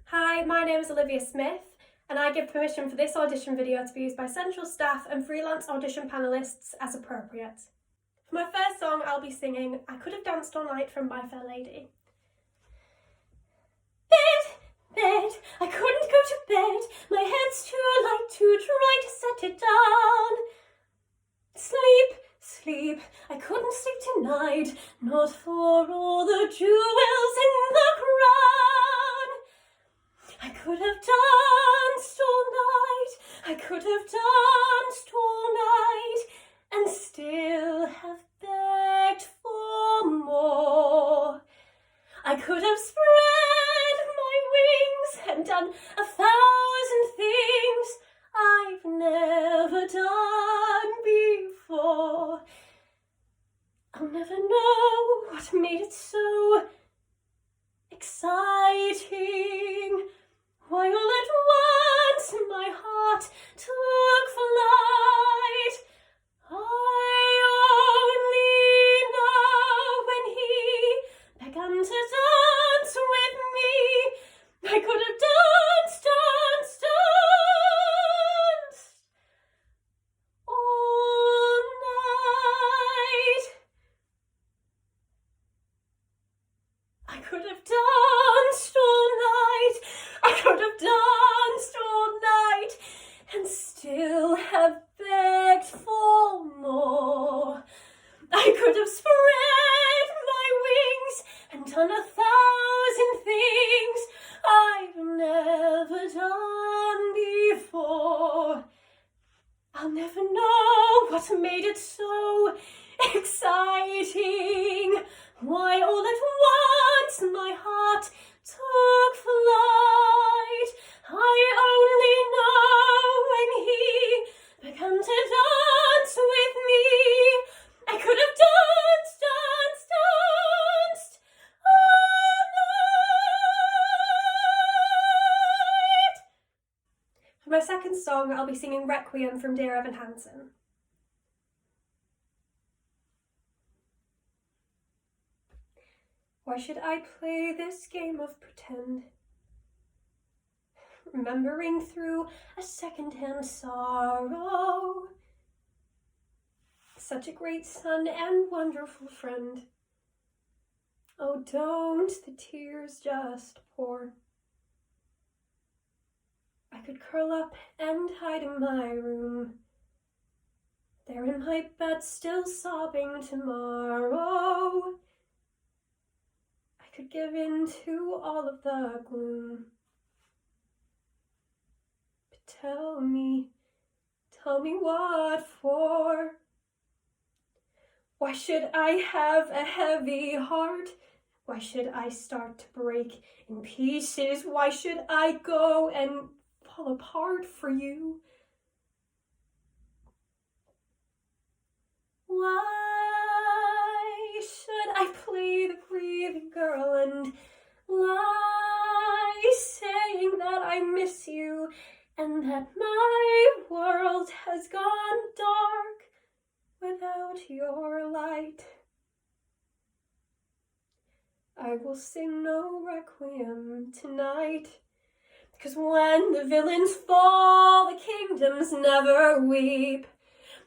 Hi, my name is Olivia Smith, and I give permission for this audition video to be used by central staff and freelance audition panellists as appropriate. For my first song, I'll be singing I Could Have Danced All Night from My Fair Lady. Bed, I couldn't go to bed, my head's too light to try to set it down. Sleep, I couldn't sleep tonight, not for all the jewels in the crown. I could have danced all night, I could have danced all night, and still have begged for more. I could have spread my wings and done 1,000 things I've never done before. I'll never know what made it so exciting. Why all at once my heart took flight. I only know when he began to dance with me, I could have danced all night. I could have danced all night, I could have danced all night, and still have begged for more. I could have spread my wings and done 1,000 things I've never done before. I'll never know what made it so exciting. Why all at once my heart took flight. I only know when he began to dance with me, I could have danced all night. For my second song, I'll be singing Requiem from Dear Evan Hansen. Why should I play this game of pretend? Remembering through a second-hand sorrow, such a great son and wonderful friend. Oh, don't the tears just pour? I could curl up and hide in my room, there in my bed still sobbing tomorrow. I could give in to all of the gloom. But tell me what for? Why should I have a heavy heart? Why should I start to break in pieces? Why should I go and fall apart for you? Why should I play the grieving girl and lie, saying that I miss you and that my world has gone dark without your light? I will sing no requiem tonight, because when the villains fall, the kingdoms never weep.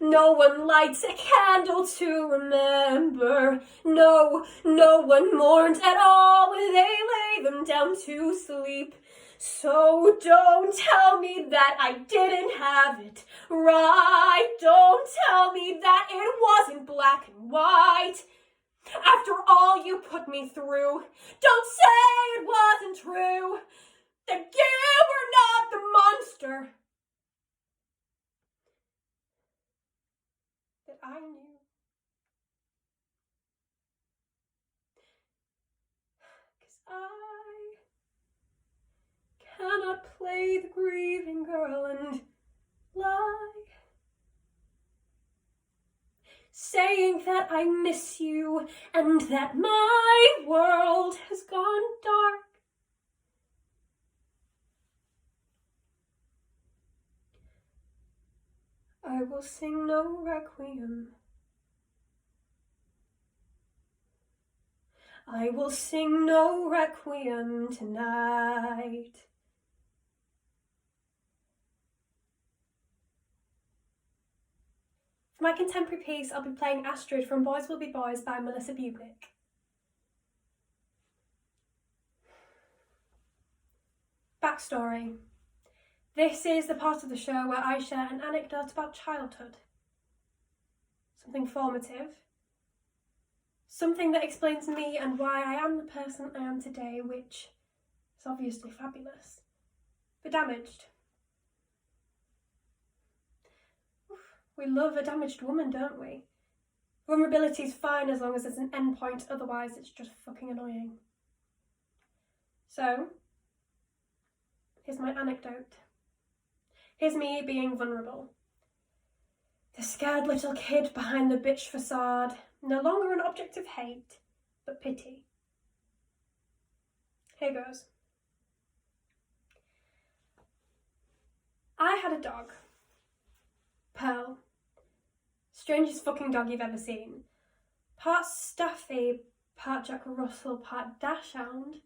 No one lights a candle to remember. No one mourns at all when they lay them down to sleep. So don't tell me that I didn't have it right. Don't tell me that it wasn't black and white. After all you put me through, don't say it wasn't true, that you were not the monster that I knew. 'Cause I cannot play the grieving girl and lie, saying that I miss you and that my world has gone dark. I will sing no requiem. I will sing no requiem tonight. For my contemporary piece, I'll be playing Astrid from Boys Will Be Boys by Melissa Bublik. Backstory. This is the part of the show where I share an anecdote about childhood. Something formative. Something that explains me and why I am the person I am today, which is obviously fabulous, but damaged. We love a damaged woman, don't we? Vulnerability is fine as long as there's an end point, otherwise it's just fucking annoying. So, here's my anecdote. Here's me being vulnerable. The scared little kid behind the bitch facade, no longer an object of hate, but pity. Here goes. I had a dog. Pearl. Strangest fucking dog you've ever seen. Part Staffy, part Jack Russell, part Dachshund.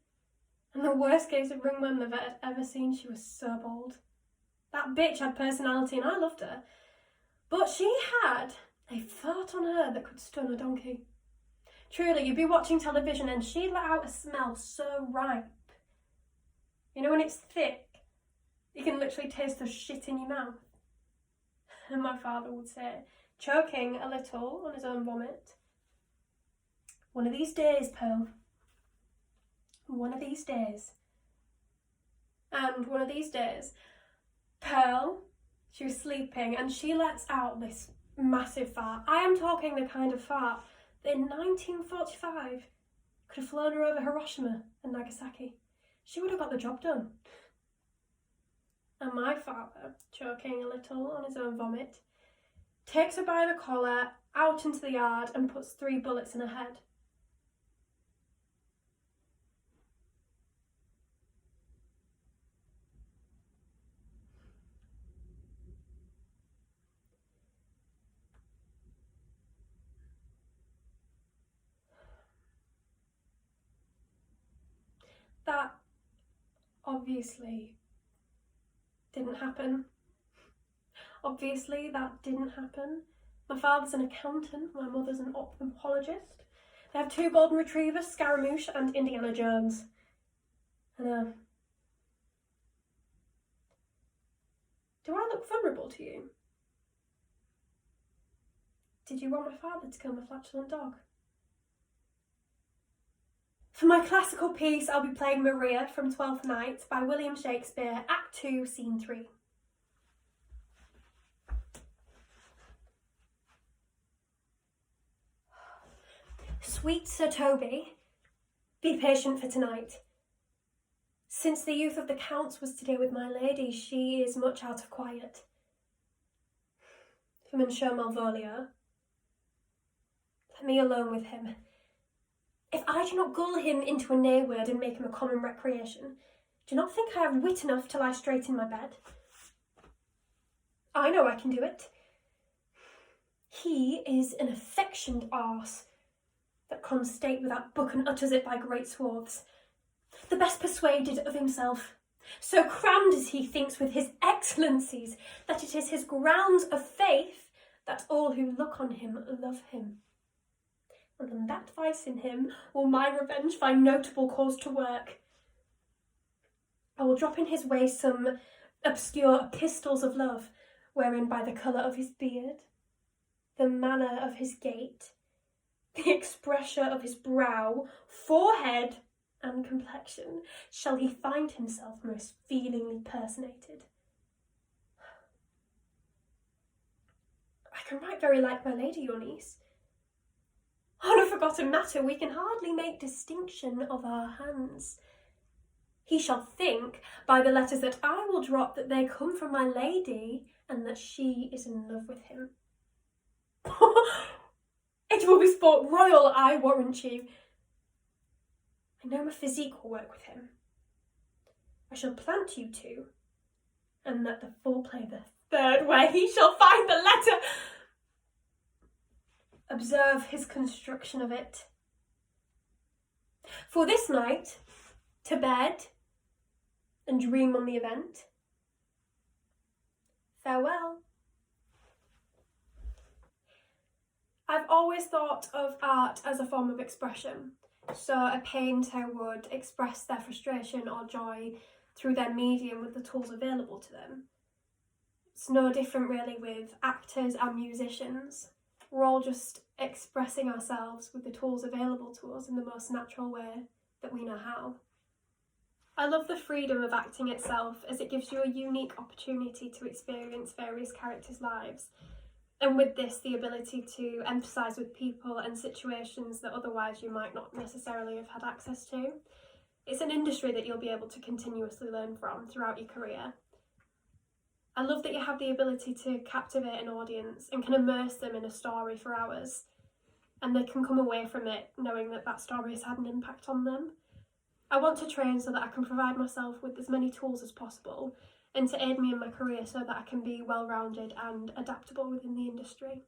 And the worst case of ringworm the vet had ever seen. She was so bold. That bitch had personality and I loved her. But she had a fart on her that could stun a donkey. Truly, you'd be watching television and she'd let out a smell so ripe. You know when it's thick, you can literally taste the shit in your mouth. And my father would say, choking a little on his own vomit, one of these days, Pearl. One of these days. And one of these days, Pearl, she was sleeping and she lets out this massive fart. I am talking the kind of fart that in 1945 could have flown her over Hiroshima and Nagasaki. She would have got the job done. And my father, choking a little on his own vomit, takes her by the collar out into the yard and puts 3 bullets in her head. That obviously didn't happen. Obviously that didn't happen. My father's an accountant, my mother's an ophthalmologist. They have 2 golden retrievers, Scaramouche and Indiana Jones. And do I look vulnerable to you? Did you want my father to kill my flatulent dog? For my classical piece, I'll be playing Maria from Twelfth Night by William Shakespeare, Act 2, Scene 3. Sweet Sir Toby, be patient for tonight. Since the youth of the Count's was today with my lady, she is much out of quiet. For Monsieur Malvolio, let me alone with him. If I do not gull him into a nay word and make him a common recreation, do not think I have wit enough to lie straight in my bed. I know I can do it. He is an affectioned arse that comes state without book and utters it by great swaths. The best persuaded of himself, so crammed as he thinks with his excellencies, that it is his grounds of faith that all who look on him love him. And on that vice in him will my revenge find notable cause to work. I will drop in his way some obscure epistles of love, wherein by the colour of his beard, the manner of his gait, the expression of his brow, forehead, and complexion, shall he find himself most feelingly personated. I can write very like my lady, your niece. On a forgotten matter, we can hardly make distinction of our hands. He shall think, by the letters that I will drop, that they come from my lady, and that she is in love with him. It will be sport royal, I warrant you. I know my physique will work with him. I shall plant you 2, and let the fool play the 3rd, where he shall find the letter. Observe his construction of it. For this night, to bed and dream on the event. Farewell. I've always thought of art as a form of expression. So a painter would express their frustration or joy through their medium with the tools available to them. It's no different really with actors and musicians. We're all just expressing ourselves with the tools available to us in the most natural way that we know how. I love the freedom of acting itself, as it gives you a unique opportunity to experience various characters' lives, and with this the ability to empathise with people and situations that otherwise you might not necessarily have had access to. It's an industry that you'll be able to continuously learn from throughout your career. I love that you have the ability to captivate an audience and can immerse them in a story for hours, and they can come away from it knowing that that story has had an impact on them. I want to train so that I can provide myself with as many tools as possible and to aid me in my career so that I can be well-rounded and adaptable within the industry.